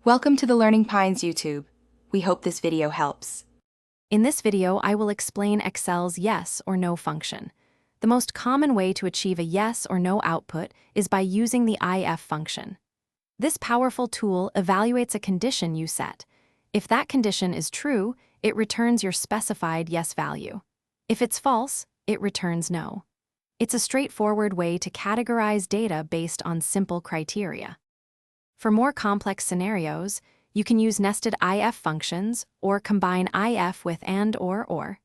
Welcome to the Learning Pines YouTube. We hope this video helps. In this video, I will explain Excel's yes or no function. The most common way to achieve a yes or no output is by using the if function. This powerful tool evaluates a condition you set. If that condition is true, it returns your specified yes value. If it's false, it returns no. It's a straightforward way to categorize data based on simple criteria. For more complex scenarios, you can use nested if functions or combine if with and or.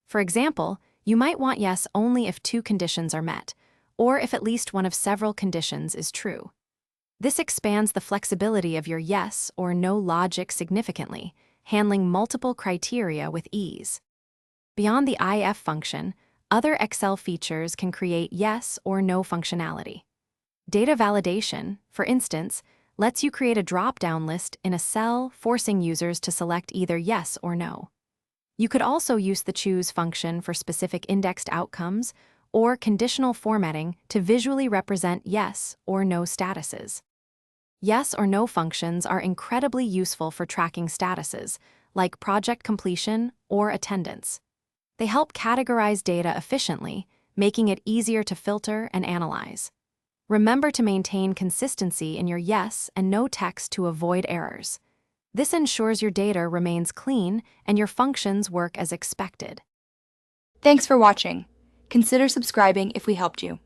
For example, you might want yes only if two conditions are met, or if at least one of several conditions is true. This expands the flexibility of your yes or no logic significantly, handling multiple criteria with ease. Beyond the if function, other Excel features can create yes or no functionality. Data validation, for instance, lets you create a drop-down list in a cell, forcing users to select either yes or no. You could also use the choose function for specific indexed outcomes or conditional formatting to visually represent yes or no statuses. Yes or no functions are incredibly useful for tracking statuses, like project completion or attendance. They help categorize data efficiently, making it easier to filter and analyze. Remember to maintain consistency in your yes and no text to avoid errors. This ensures your data remains clean and your functions work as expected. Thanks for watching. Consider subscribing if we helped you.